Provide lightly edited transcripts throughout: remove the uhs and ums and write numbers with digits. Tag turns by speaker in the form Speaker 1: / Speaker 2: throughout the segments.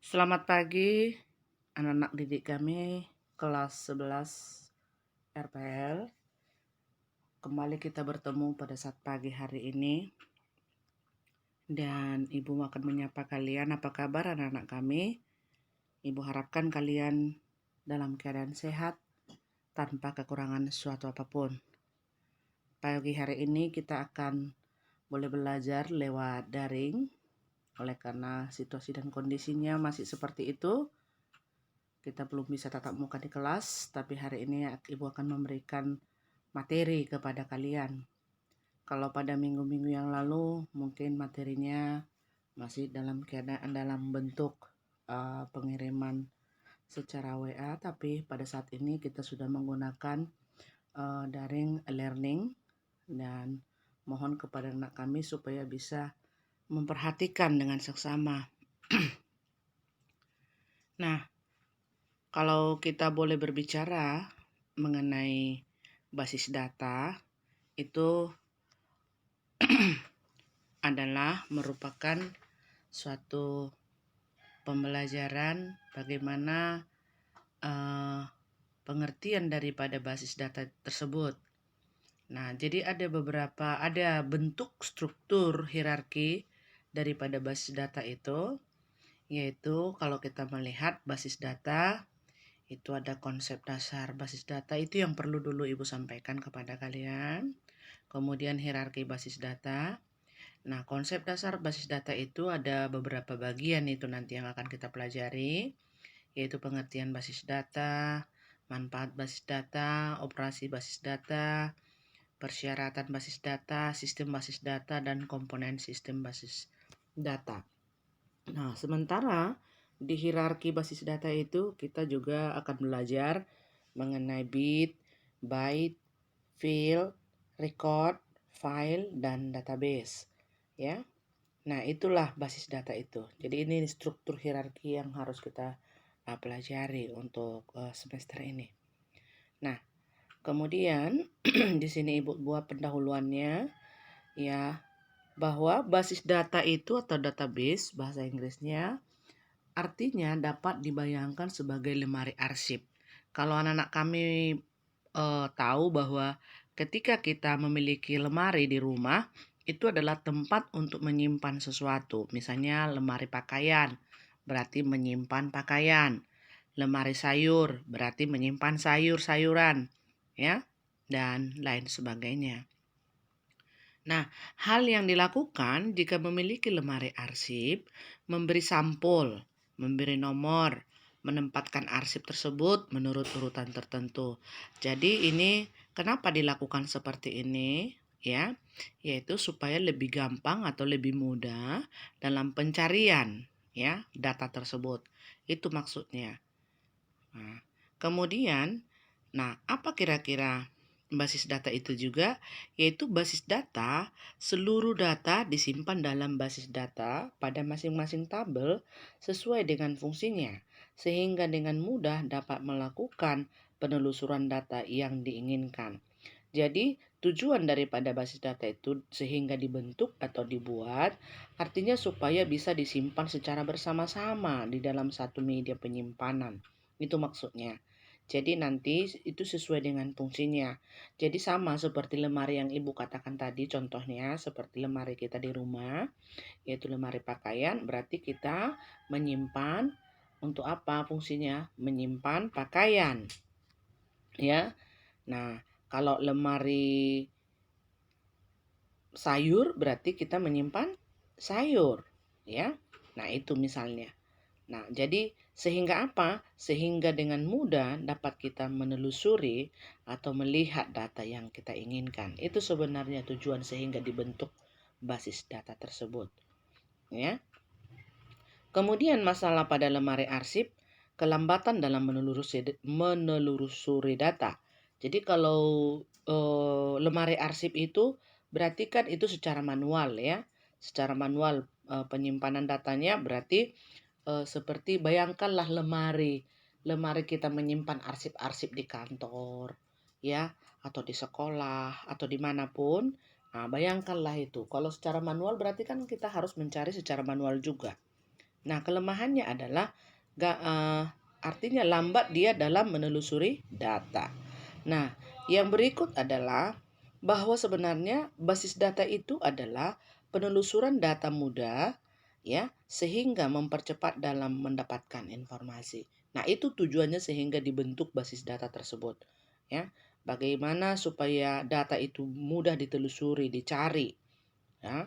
Speaker 1: Selamat pagi anak-anak didik kami kelas 11 RPL. Kembali kita bertemu pada saat pagi hari ini. Dan Ibu akan menyapa kalian, apa kabar anak-anak kami? Ibu harapkan kalian dalam keadaan sehat tanpa kekurangan suatu apapun. Pagi hari ini kita akan boleh belajar lewat daring. Oleh karena situasi dan kondisinya masih seperti itu, kita belum bisa tatap muka di kelas, tapi hari ini Ibu akan memberikan materi kepada kalian. Kalau pada minggu-minggu yang lalu mungkin materinya masih dalam bentuk pengiriman secara WA, tapi pada saat ini kita sudah menggunakan daring learning, dan mohon kepada anak kami supaya bisa memperhatikan dengan seksama. Nah, kalau kita boleh berbicara mengenai basis data, itu adalah merupakan suatu pembelajaran bagaimana pengertian daripada basis data tersebut. Nah, jadi ada bentuk struktur hierarki daripada basis data itu, yaitu kalau kita melihat basis data, itu ada konsep dasar basis data, itu yang perlu dulu Ibu sampaikan kepada kalian. Kemudian hierarki basis data. Nah, konsep dasar basis data itu ada beberapa bagian itu nanti yang akan kita pelajari, yaitu pengertian basis data, manfaat basis data, operasi basis data, persyaratan basis data, sistem basis data, dan komponen sistem basis data. Nah, sementara di hierarki basis data itu kita juga akan belajar mengenai bit, byte, field, record, file, dan database. Ya. Nah, itulah basis data itu. Jadi ini struktur hierarki yang harus kita pelajari untuk semester ini. Nah, kemudian di sini Ibu buat pendahuluannya, ya, bahwa basis data itu atau database bahasa Inggrisnya artinya dapat dibayangkan sebagai lemari arsip. Kalau anak-anak kami tahu bahwa ketika kita memiliki lemari di rumah, itu adalah tempat untuk menyimpan sesuatu. Misalnya lemari pakaian, berarti menyimpan pakaian. Lemari sayur, berarti menyimpan sayur-sayuran, ya, dan lain sebagainya. Nah, hal yang dilakukan jika memiliki lemari arsip, memberi sampul, memberi nomor, menempatkan arsip tersebut menurut urutan tertentu. Jadi ini kenapa dilakukan seperti ini? Ya, yaitu supaya lebih gampang atau lebih mudah dalam pencarian ya data tersebut. Itu maksudnya. Nah, kemudian, apa kira-kira basis data itu juga? Yaitu basis data, seluruh data disimpan dalam basis data pada masing-masing tabel sesuai dengan fungsinya, sehingga dengan mudah dapat melakukan penelusuran data yang diinginkan. Jadi, tujuan daripada basis data itu sehingga dibentuk atau dibuat, artinya supaya bisa disimpan secara bersama-sama di dalam satu media penyimpanan. Itu maksudnya. Jadi nanti itu sesuai dengan fungsinya. Jadi sama seperti lemari yang Ibu katakan tadi, contohnya seperti lemari kita di rumah, yaitu lemari pakaian, berarti kita menyimpan untuk apa fungsinya? Menyimpan pakaian. Ya. Nah, kalau lemari sayur berarti kita menyimpan sayur, ya. Nah, itu misalnya. Nah, jadi sehingga apa? Sehingga dengan mudah dapat kita menelusuri atau melihat data yang kita inginkan. Itu sebenarnya tujuan sehingga dibentuk basis data tersebut. Ya. Kemudian masalah pada lemari arsip, kelambatan dalam menelusuri data. Jadi kalau lemari arsip itu berarti kan itu secara manual ya. Secara manual penyimpanan datanya berarti seperti bayangkanlah lemari kita menyimpan arsip-arsip di kantor, ya, atau di sekolah, atau dimanapun. Nah, bayangkanlah itu. Kalau secara manual berarti kan kita harus mencari secara manual juga. Nah, kelemahannya adalah artinya lambat dia dalam menelusuri data. Nah, yang berikut adalah bahwa sebenarnya basis data itu adalah penelusuran data mudah ya, sehingga mempercepat dalam mendapatkan informasi. Nah, itu tujuannya sehingga dibentuk basis data tersebut ya. Bagaimana supaya data itu mudah ditelusuri, dicari ya,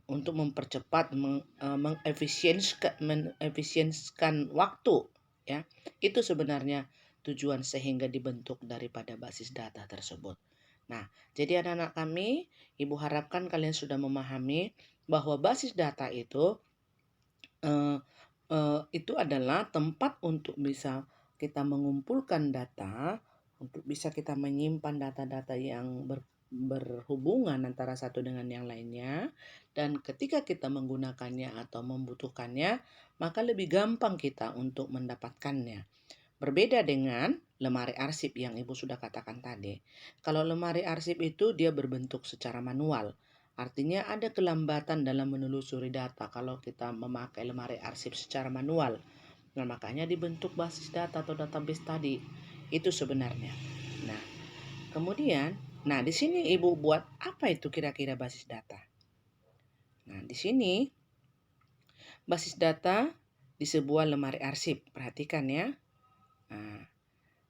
Speaker 1: untuk mempercepat mengefisiensikan waktu ya. Itu sebenarnya tujuan sehingga dibentuk daripada basis data tersebut. Nah, jadi anak-anak kami, Ibu harapkan kalian sudah memahami bahwa basis data itu adalah tempat untuk bisa kita mengumpulkan data, untuk bisa kita menyimpan data-data yang berhubungan antara satu dengan yang lainnya, dan ketika kita menggunakannya atau membutuhkannya, maka lebih gampang kita untuk mendapatkannya. Berbeda dengan lemari arsip yang Ibu sudah katakan tadi. Kalau lemari arsip itu dia berbentuk secara manual. Artinya ada kelambatan dalam menelusuri data kalau kita memakai lemari arsip secara manual. Nah, makanya dibentuk basis data atau database tadi. Itu sebenarnya. Nah, kemudian, di sini Ibu buat apa itu kira-kira basis data? Nah, di sini basis data di sebuah lemari arsip. Perhatikan ya. Nah,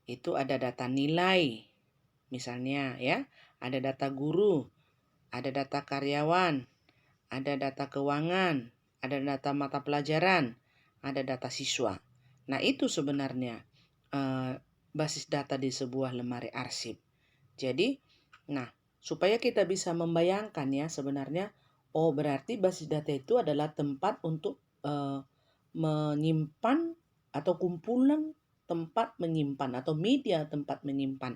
Speaker 1: itu ada data nilai, misalnya ya, ada data guru, ada data karyawan, ada data keuangan, ada data mata pelajaran, ada data siswa. Nah, itu sebenarnya basis data di sebuah lemari arsip. Jadi, supaya kita bisa membayangkan ya sebenarnya, berarti basis data itu adalah tempat untuk menyimpan atau kumpulan tempat menyimpan atau media tempat menyimpan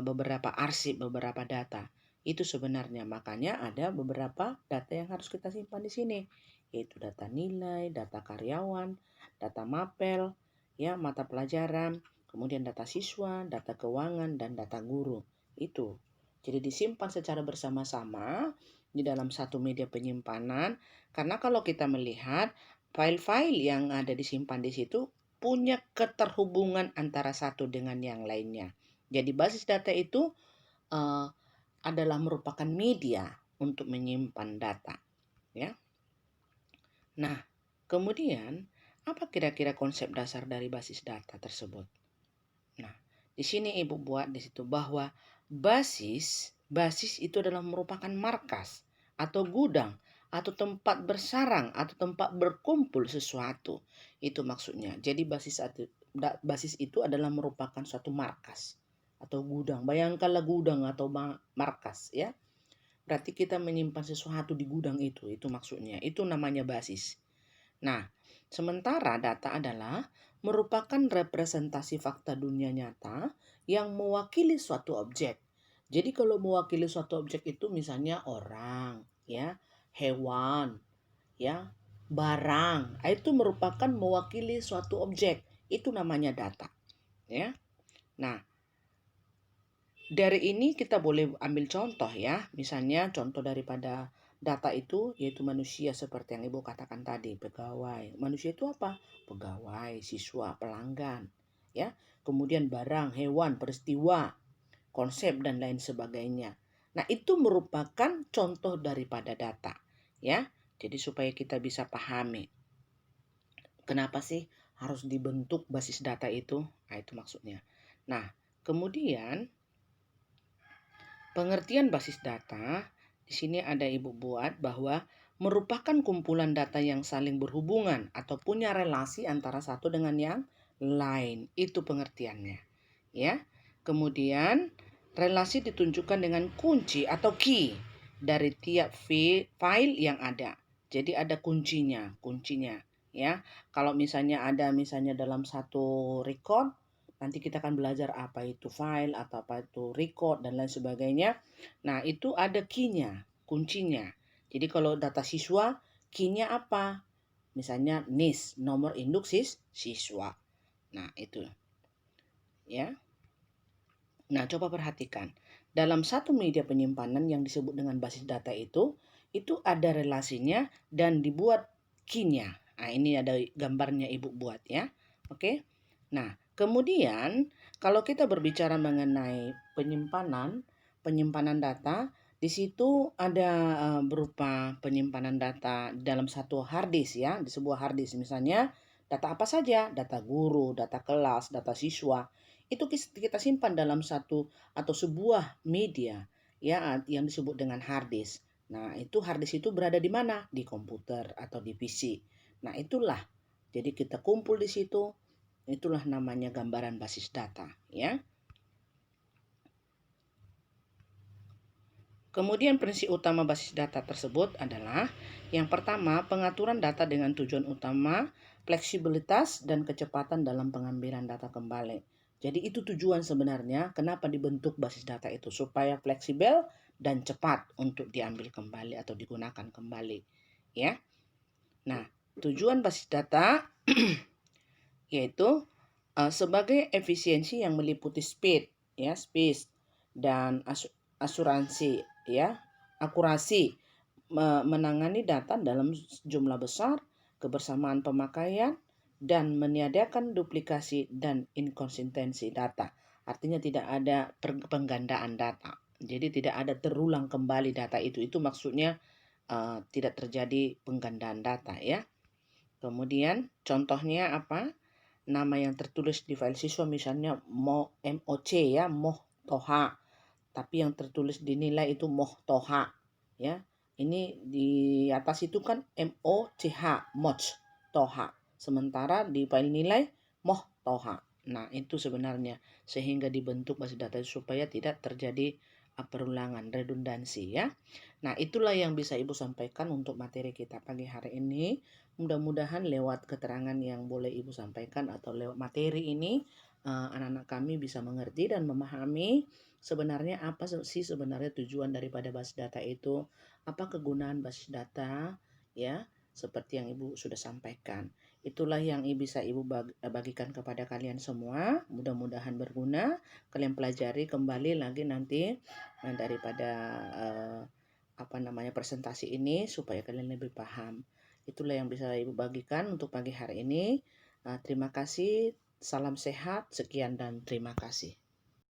Speaker 1: beberapa arsip, beberapa data. Itu sebenarnya, makanya ada beberapa data yang harus kita simpan di sini, yaitu data nilai, data karyawan, data mapel, ya, mata pelajaran, kemudian data siswa, data keuangan, dan data guru. Itu. Jadi disimpan secara bersama-sama di dalam satu media penyimpanan, karena kalau kita melihat file-file yang ada disimpan di situ punya keterhubungan antara satu dengan yang lainnya. Jadi basis data itu adalah merupakan media untuk menyimpan data, ya. Nah, kemudian apa kira-kira konsep dasar dari basis data tersebut? Nah, di sini Ibu buat di situ bahwa basis itu adalah merupakan markas atau gudang atau tempat bersarang atau tempat berkumpul sesuatu. Itu maksudnya. Jadi basis itu adalah merupakan suatu markas atau gudang. Bayangkanlah gudang atau markas ya. Berarti kita menyimpan sesuatu di gudang itu maksudnya. Itu namanya basis. Nah, sementara data adalah merupakan representasi fakta dunia nyata yang mewakili suatu objek. Jadi kalau mewakili suatu objek itu misalnya orang, ya, hewan, ya, barang, itu merupakan mewakili suatu objek. Itu namanya data, ya. Nah, dari ini kita boleh ambil contoh ya, misalnya contoh daripada data itu yaitu manusia seperti yang Ibu katakan tadi, pegawai. Manusia itu apa? Pegawai, siswa, pelanggan, ya. Kemudian barang, hewan, peristiwa, konsep dan lain sebagainya. Nah, itu merupakan contoh daripada data, ya. Jadi supaya kita bisa pahami kenapa sih harus dibentuk basis data itu? Nah, itu maksudnya. Nah, kemudian pengertian basis data, di sini ada Ibu buat bahwa merupakan kumpulan data yang saling berhubungan atau punya relasi antara satu dengan yang lain. Itu pengertiannya. Ya. Kemudian relasi ditunjukkan dengan kunci atau key dari tiap file yang ada. Jadi ada kuncinya, ya. Kalau misalnya ada dalam satu record, nanti kita akan belajar apa itu file atau apa itu record dan lain sebagainya. Nah, itu ada key-nya, kuncinya. Jadi kalau data siswa, key-nya apa? Misalnya NIS, nomor induk siswa. Nah, itu. Ya. Nah, coba perhatikan. Dalam satu media penyimpanan yang disebut dengan basis data itu ada relasinya dan dibuat key-nya. Nah, ini ada gambarnya Ibu buat ya. Oke. Nah, kemudian kalau kita berbicara mengenai penyimpanan data, di situ ada berupa penyimpanan data dalam satu hard disk ya, di sebuah hard disk misalnya data apa saja, data guru, data kelas, data siswa, itu kita simpan dalam satu atau sebuah media ya yang disebut dengan hard disk. Nah, itu hard disk itu berada di mana? Di komputer atau di PC. Nah, itulah. Jadi kita kumpul di situ, itulah namanya gambaran basis data, ya. Kemudian prinsip utama basis data tersebut adalah yang pertama, pengaturan data dengan tujuan utama, fleksibilitas dan kecepatan dalam pengambilan data kembali. Jadi itu tujuan sebenarnya kenapa dibentuk basis data itu, supaya fleksibel dan cepat untuk diambil kembali atau digunakan kembali, ya. Nah, tujuan basis data yaitu sebagai efisiensi yang meliputi speed dan asuransi ya, akurasi, menangani data dalam jumlah besar, kebersamaan pemakaian dan meniadakan duplikasi dan inkonsistensi data. Artinya tidak ada penggandaan data. Jadi tidak ada terulang kembali data itu. Itu maksudnya tidak terjadi penggandaan data ya. Kemudian contohnya apa? Nama yang tertulis di file siswa misalnya MOC ya, Moh Toha. Tapi yang tertulis di nilai itu Moh Toha ya. Ini di atas itu kan MOCH, Moch Toha. Sementara di file nilai Moh Toha. Nah, itu sebenarnya sehingga dibentuk basis data supaya tidak terjadi perulangan, redundansi ya. Nah, itulah yang bisa Ibu sampaikan untuk materi kita pagi hari ini. Mudah-mudahan lewat keterangan yang boleh Ibu sampaikan atau lewat materi ini, anak-anak kami bisa mengerti dan memahami sebenarnya apa sih sebenarnya tujuan daripada basis data itu, apa kegunaan basis data, ya, seperti yang Ibu sudah sampaikan. Itulah yang bisa Ibu bagikan kepada kalian semua. Mudah-mudahan berguna. Kalian pelajari kembali lagi nanti daripada presentasi ini supaya kalian lebih paham. Itulah yang bisa Ibu bagikan untuk pagi hari ini. Terima kasih. Salam sehat. Sekian dan terima kasih.